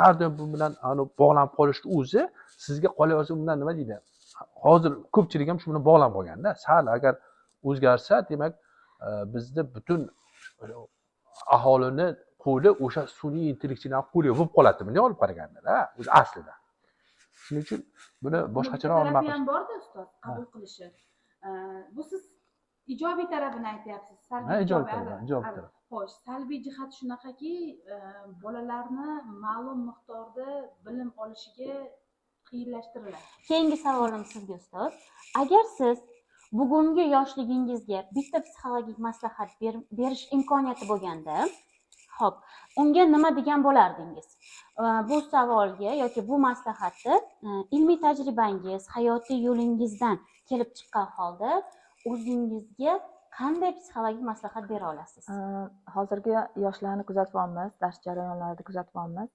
har doim bu bilan bog'lanib qolishni o'zi sizga qolaversa bundan nima deydi, hozir ko'pchilik ham shu bilan bog'lanib qolganda, sal agar o'zgarsa demak bizda butun aholini qo'li o'sha sun'iy intellektchilar qo'liga bo'lib qoladi bunday olib qaraganda o'zi aslida. Shuning uchun buni boshqacharoq nima qilish ham borda ustoz qabul qilishi. Bu siz ijobiy tarafini aytyapsiz. Ijobiy taraf. Xo'sh, salbiy jihati shunaqaki, bolalarni ma'lum miqdorda bilim olishiga qiyinlashtiriladi. Keyingi savolim sizga ustoz. Agar siz bugungi yoshligingizga bitta psixologik maslahat berish imkoniyati bo'lganda, xo'p, unga nima degan bo'lardingiz? Bu savolga yoki bu maslahatni ilmiy tajribangiz, hayotiy yo'lingizdan kelib chiqqan holda o'zingizga qanday psixologik maslahat bera olasiz? Hozirgi yoshlarni kuzatyapmiz, dars jarayonlarida kuzatyapmiz.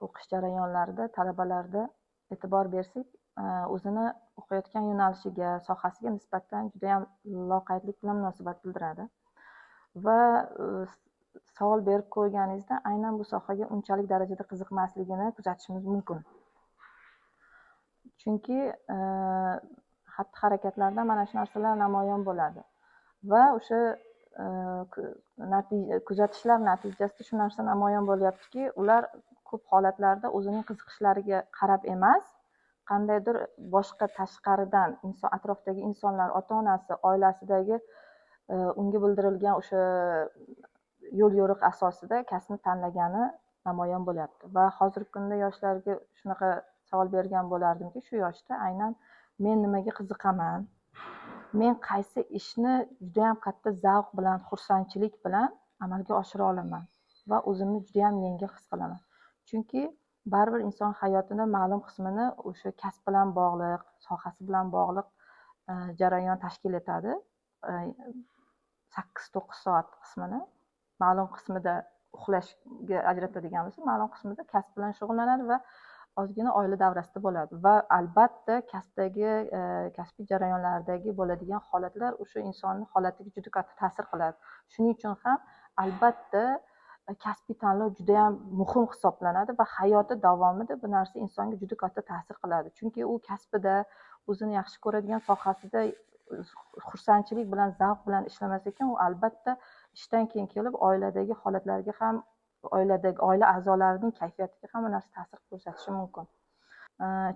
O'qish jarayonlarida talabalarda e'tibor bersak, o'zini o'qiyotgan yo'nalishiga, sohasiga nisbatan juda ham loqaydlik bilan munosabat bildiradi. Va savol berib ko'rganingizda aynan bu sohaga unchalik darajada qiziqmasligini kuzatishimiz mumkin. Chunki xatti-harakatlarda mana shu narsalar namoyon bo'ladi. Va o'sha kuzatishlar natijasida shu narsa namoyon bo'lyaptiki, ular ko'p holatlarda o'zining qiziqishlariga qarab emas, qandaydir boshqa tashqaridan atrofdagi insonlar, ota-onasi, oilasidagi unga bildirilgan o'sha yo'l-yo'riq asosida kasbni tanlagani namoyon bo'lyapti. Va hozirgi kunda yoshlarga shunaqa savol bergan bo'lardimki, shu yoshda aynan men nimaga qiziqaman, men qaysi ishni juda ham katta zavq bilan, xursandchilik bilan amalga oshira olaman va o'zimni juda ham yengil his qilaman. Chunki baribir inson hayotini ma'lum qismini o'sha kasb bilan bog'liq, sohasi bilan bog'liq jarayon tashkil etadi. 8-9 soat qismini ma'lum qismida uxlashga ajratadigan bo'lsa, ma'lum qismida kasb bilan shug'ullanadi va ozgina oila davrasida bo'ladi. Va albatta kasbiy jarayonlardagi bo'ladigan holatlar o'sha insonning holatiga juda katta ta'sir qiladi. Shuning uchun ham albatta kasbiy tanlov juda ham muhim hisoblanadi va hayoti davomida bu narsa insonga juda katta ta'sir qiladi. Chunki u kasbida, o'zini yaxshi ko'radigan sohasida xursandchilik bilan, zavq bilan ishlamas ekan, u albatta ishdan keyin kelib oiladagi holatlarga ham, oila a'zolarining kayfiyatiga ham bu narsa ta'sir ko'rsatishi mumkin.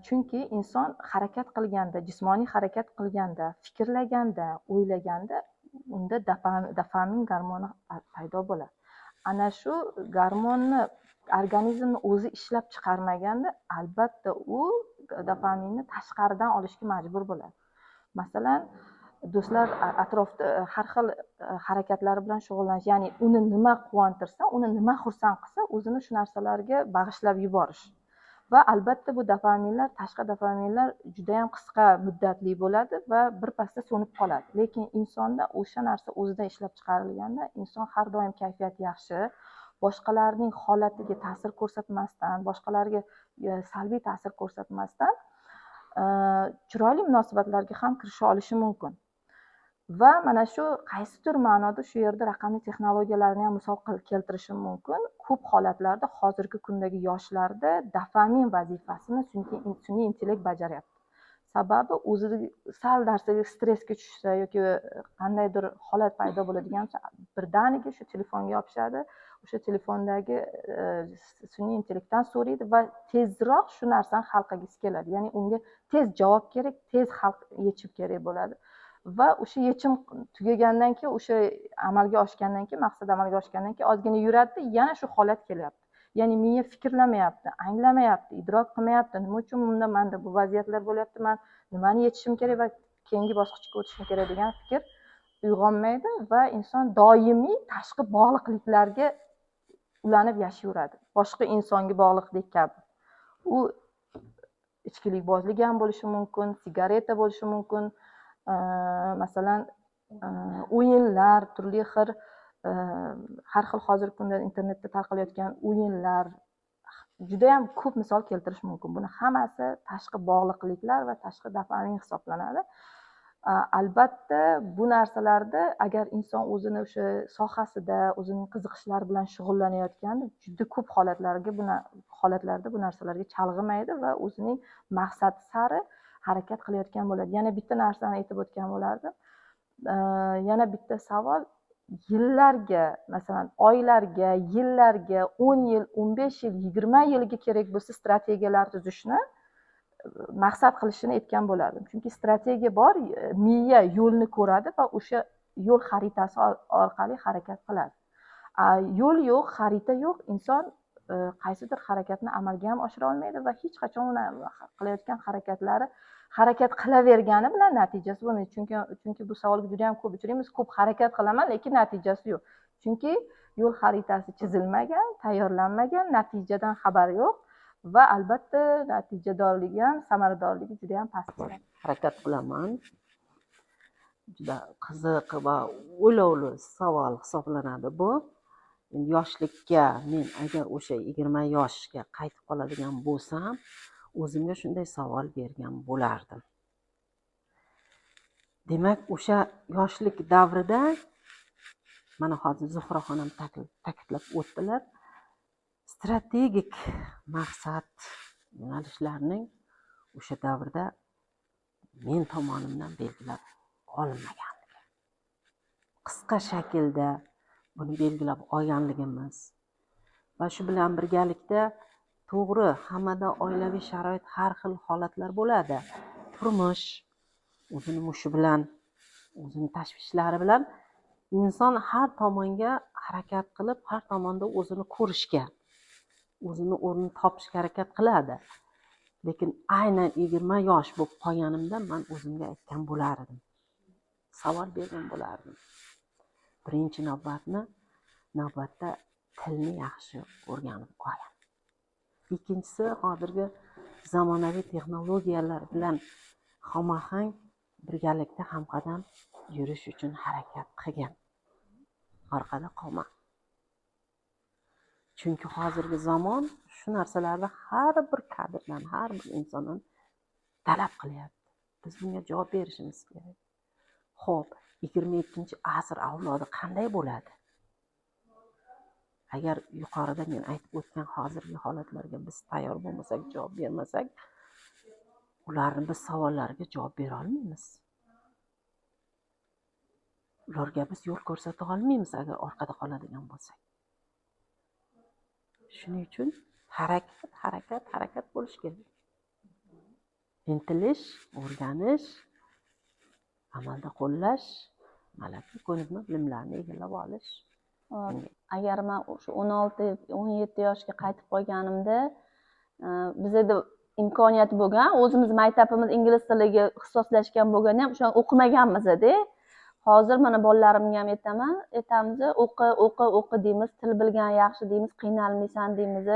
Chunki inson harakat qilganda, jismoniy harakat qilganda, fikrlaganda, o'ylaganda unda dopamin gormoni paydo bo'ladi. Ana shu gormonni organizmni o'zi ishlab chiqarmaganda, albatta u dopaminni tashqaridan olishga majbur bo'ladi. Masalan, do'stlar atrofda har xil harakatlari bilan shug'ullanish, ya'ni uni nima quvontirsa, uni nima xursand qilsa, o'zini shu narsalarga bag'ishlab yuborish. Va albatta bu dopaminlar, tashqi dopaminlar juda ham qisqa muddatli bo'ladi va birpasda so'nib qoladi. Lekin insonda o'sha narsa o'zida ishlab chiqarilganda, inson har doim kayfiyati yaxshi, boshqalarning holatiga ta'sir ko'rsatmasdan, boshqalarga salbiy ta'sir ko'rsatmasdan chiroyli munosabatlarga ham kirisha olishi mumkin. Va mana shu qaysidir ma'noda shu yerda raqamli texnologiyalarni ham misol keltirishim mumkin. Ko'p holatlarda hozirgi kundagi yoshlarda dopamin vazifasini sun'iy intellekt bajaryapti. Sababi o'zida sal narsaga stressga tushsa yoki qandaydir holat paydo bo'ladigan bo'lsa, birdaniga shu telefonga yopishadi. O'sha telefondagi sun'iy intellektdan so'raydi va tezroq shu narsani hal qilgisi keladi. Ya'ni unga tez javob kerak, tez yechim kerak bo'ladi. Va o'sha yechim tugagandan keyin, o'sha amalga oshgandan keyin, maqsad amalga oshgandan keyin ozgina yuradi, yana shu holat kelyapti. Ya'ni miya fikrlamayapti, anglamayapti, idrok qilmayapti. Nima uchun menda bu vaziyatlar bo'lyapti, men nimani yechishim kerak va keyingi bosqichga o'tishim kerak degan fikr uyg'onmaydi va inson doimiy tashqi bog'liqliklarga ulanib yashayveradi. Boshqa insonga bog'liqlik kabi. U ichkilikbozlik ham bo'lishi mumkin, sigareta bo'lishi mumkin. Masalan, o'yinlar, turli xil har xil hozirgi kunda internetda tarqalayotgan o'yinlar juda ham ko'p misol keltirish mumkin. Buni hammasi tashqi bog'liqliklar va tashqi dopamin hisoblanadi. Albatta bu narsalarda agar inson o'zini o'sha sohasida o'zining qiziqishlari bilan shug'ullanayotganda juda ko'p holatlarda bu narsalarga chalg'imaydi va o'zining maqsadi sari harakat qilayotgan bo'ladi. Yana bitta narsani aytib o'tgan bo'lardim. Yana bitta savol, yillarga, masalan oylarga, yillarga, 10 yil, 15 yil, 20 yilga kerak bo'lsa strategiyalar tuzishni maqsad qilishini aytgan bo'lardim. Chunki strategiya bor, miya yo'lni ko'radi va o'sha yo'l xaritasi orqali harakat qiladi. Yo'l yo'q, xarita yo'q, inson qaysidir harakatni amalga ham oshira olmaydi va hech qachon qilayotgan harakatlari harakat qilavergani bilan natijasi bo'lmaydi. Chunki bu savolga juda ham ko'p uchraymiz. Ko'p harakat qilaman, lekin natijasi yo'q. Chunki yo'l xaritasi chizilmagan, tayyorlanmagan, natijadan xabar yo'q va albatta natijadorligi ham, samaradorligi juda ham past bo'ladi. Harakat qilaman. Juda qiziq va o'ylovli savol hisoblanadi bu. Endi yoshlikka men agar o'sha 20 yoshga qaytib qoladigan bo'lsam, o'zimga shunday savol bergan bo'lardim. Demak, o'sha yoshlik davrida mana hozir Zuhra xonim ta'kidlab o'tdilar. Strategik maqsad yo'nalishlarning o'sha davrda men tomonimdan belgilab olinmaganligi. Qisqa shaklda buni belgilab olganligimiz va shu bilan birgalikda to'g'ri, hammada oilaviy sharoit har xil holatlar bo'ladi. Turmush o'zini mushi bilan, o'zini tashvishlari bilan inson har tomonga harakat qilib, har tomonda o'zini ko'rishga, o'zini o'rnini topishga harakat qiladi. Lekin aynan 20 yosh bo'lib qolganimda men o'zimga aytgan bo'lardim. Savol bergan bo'lardim. Birinchi navbatda tilni yaxshi o'rganib qo'ying. Ikkinchisi, hozirgi zamonaviy texnologiyalar bilan xomahang birgalikda hamqadam yurish uchun harakat qilgan. Orqada qolma. Chunki hozirgi zamon shu narsalarni har bir kadrdan, har bir insondan talab qilyapti. Biz bunga javob berishimiz kerak. Xo'p, 22-asr avlodi qanday bo'ladi? Agar yuqorida men aytib o'tgan hozirgi holatlarga biz tayyor bo'lmasak, javob bermasak, ularning biz savollariga javob bera olmaymiz. Ularga biz yo'l ko'rsata olmaymiz agar orqada qoladigan bo'lsak. Shuning uchun harakat bo'lish kerak. Intilish, o'rganish, amalda qo'llash, malaka ko'nikma bilimlarni egallab olish. Agar men o'sha 16-17 yoshga qaytib qolganimda, bizda imkoniyat bo'lgan, o'zimiz maktabimiz ingliz tiliga ixtisoslashgan bo'lganda ham o'shani o'qimaganmiz-da. Hozir mana bolalarimga ham aytamiz, o'qi deymiz, til bilgan yaxshi deymiz, qiynalmaysan deymiz.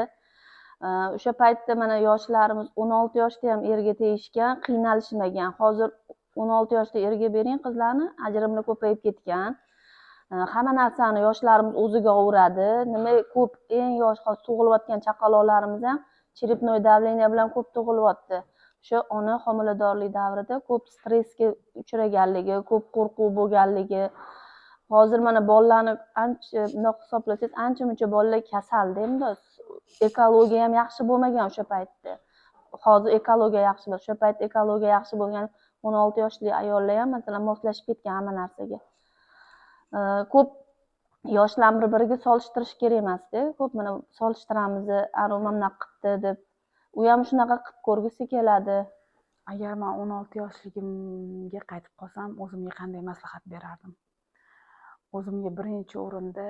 O'sha paytda mana yoshlarimiz 16 yoshda ham erga tegishgan, qiynalishmagan. Hozir 16 yoshda erga bering qizlarni, ajrimlar ko'payib ketgan. Hamma narsani yoshlarimiz o'ziga o'radi. Nima ko'p eng yosh hozir tug'ilayotgan chaqaloqlarimiz ham cherepnoy davleniya bilan ko'p tug'ilyapti. O'sha ona homiladorlik davrida ko'p stressga uchraganligi, ko'p qo'rquv bo'lganligi. Hozir mana bolalarni ancha bundoq hisoblasangiz, ancha-muncha bolalar kasalda endi. Ekologiya ham yaxshi bo'lmagan o'sha paytda. Hozir ekologiya yaxshi bo'ldi. O'sha payt ekologiya yaxshi bo'lgan 16 yoshli ayollar ham masalan moslashib ketgan hamma narsaga. Ko'p yoshlarni bir-biriga solishtirish kerak emas-da. Ko'p mana solishtiramiz, "Ana mana qilibdi" deb. U ham shunaqa qilib ko'rgisi keladi. Agar men 16 yoshligimga qaytib qolsam, o'zimga qanday maslahat berardim? O'zimga birinchi o'rinda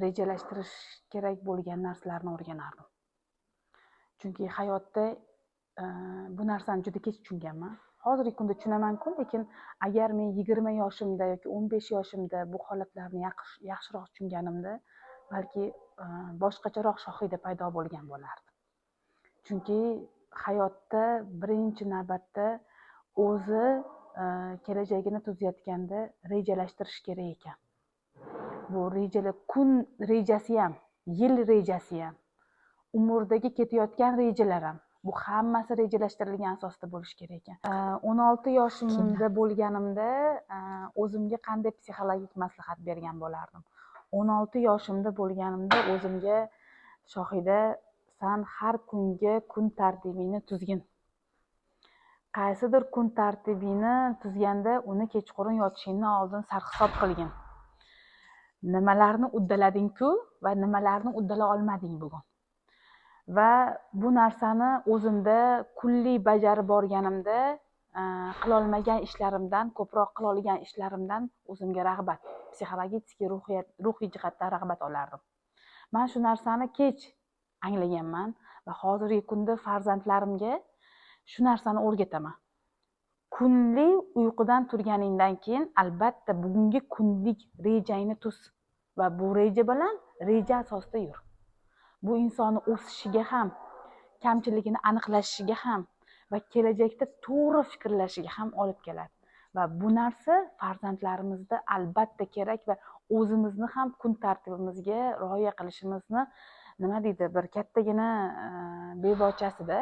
rejalashtirish kerak bo'lgan narsalarni o'rganardim. Chunki hayotda bu narsani juda kech tushunganman. Hozirgi kunda tushunaman-ku, lekin agar men 20 yoshimda yoki 15 yoshimda bu holatlarni yaxshiroq tushunganimda, balki boshqacharoq Shohida paydo bo'lgan bo'lardi. Chunki hayotda birinchi navbatda o'zi kelajagini tuzayotganda rejalashtirish kerak ekan. Bu rejalar kun rejasi ham, yil rejasi ham, umrdagi ketayotgan rejalar ham bu hammasi rejalashtirilgan asosda bo'lishi kerak ekan. 16 yoshimda bo'lganimda o'zimga qanday psixologik maslahat bergan bo'lardim. 16 yoshimda bo'lganimda o'zimga Shohida, san har kungi kun tartibingni tuzgin. Qaysidir kun tartibingni tuzganda uni kechqurun yotishingdan oldin sarhisob qilgin. Nimalarni uddalading-ku va nimalarni uddala olmading bugun. Va bu narsani o'zimda kunlik bajarib borganimda qilolmagan ishlarimdan, ko'proq qila olgan ishlarimdan o'zimga rag'bat, psixologik, ruhiy jihatdan rag'bat olardim. Men shu narsani kech anglaganman va hozirgi kunda farzandlarimga shu narsani o'rgataman. Kunlik uyqudan turganingdan keyin albatta bugungi kunlik rejangni tuz va bu reja bilan reja asosida yur. Bu insonni o'sishiga ham, kamchiligini aniqlashiga ham va kelajakda to'g'ri fikrlashiga ham olib keladi. Va bu narsa farzandlarimizda albatta kerak va o'zimizni ham kun tartibimizga rioya qilishimizni nima deydi, bir kattagina bebochasida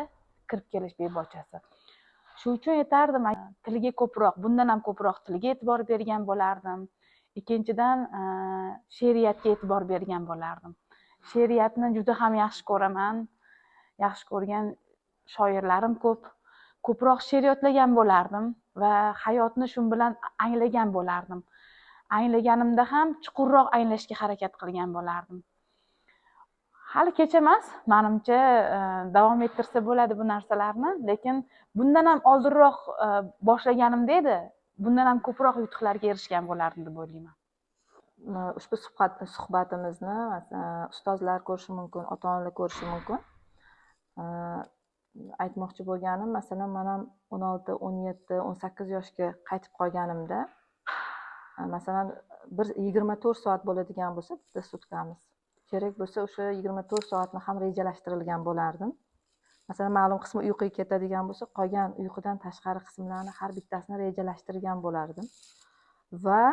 kirib kelish bebochasi. Shu uchun aytardim, tilga ko'proq, bundan ham ko'proq tilga e'tibor bergan bo'lardim. Ikkinchidan, she'riyatga e'tibor bergan bo'lardim. She'riyatni juda ham yaxshi ko'raman. Yaxshi ko'rgan shoirlarim ko'p. Ko'proq she'r yodlagan bo'lardim va hayotni shu bilan anglagan bo'lardim. Anglaganimda ham chuqurroq anglashga harakat qilgan bo'lardim. Hali kech emas, menimcha davom ettirsa bo'ladi bu narsalarni, lekin bundan ham oldinroq boshlaganimda edi, bundan ham ko'proq yutuqlarga erishgan bo'lardim deb o'ylayman. Ushbu suhbatimizni ustozlar ko'rishi mumkin, ota-onalar ko'rishi mumkin. Aytmoqchi bo'lganim, masalan, men ham 16, 17, 18 yoshga qaytib qolganimda, masalan, bir 24 soat bo'ladigan bo'lsa, bitta sutkamiz kerak bo'lsa, o'sha 24 soatni ham rejalashtirilgan bo'lardim. Masalan, ma'lum qismi uyquga ketadigan bo'lsa, qolgan uyqudan tashqari qismlarni har bittasini rejalashtirgan bo'lardim. Va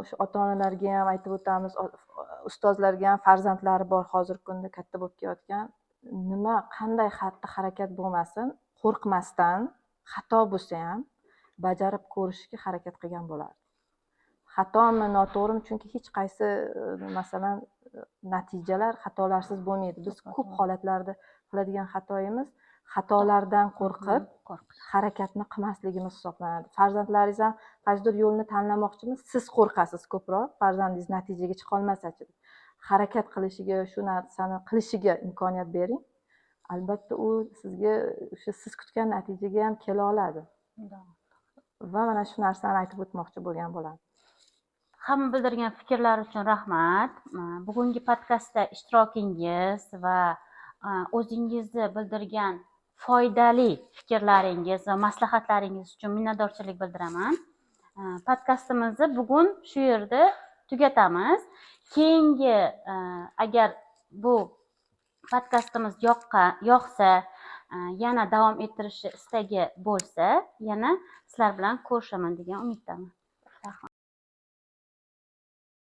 o'sha ota-onalarga ham aytib o'tamiz, ustozlarga ham farzandlari bor hozirgi kunda katta bo'lib kelayotgan, nima qanday xatti-harakat bo'lmasin, qo'rqmasdan, xato bo'lsa ham bajarib ko'rishga harakat qilgan bo'lardim. Xatomi, noto'g'rimi, chunki hech qaysi masalan natijalar xatolarsiz bo'lmaydi. Biz ko'p holatlarda qiladigan xatoyimiz xatolardan qo'rqib harakatni qilmasligimiz hisoblanadi. Farzandlaringiz ham qaysidir yo'lni tanlamoqchimiz, siz qo'rqasiz ko'proq, farzandingiz natijaga chiqa olmasa-chi. Harakat qilishiga, shu narsani qilishiga imkoniyat bering. Albatta u sizga o'sha siz kutgan natijaga ham kela oladi. Va mana shu narsani aytib o'tmoqchi bo'lgan bo'lardim. Hamma bildirgan fikrlar uchun rahmat. Bugungi podkastda ishtirokingiz va o'zingizni bildirgan foydali fikrlaringiz va maslahatlaringiz uchun minnatdorchilik bildiraman. Podkastimizni bugun shu yerda tugatamiz. Keyingi agar bu podkastimiz yoqsa, yana davom ettirish istagi bo'lsa, yana sizlar bilan ko'rishaman degan umiddaman.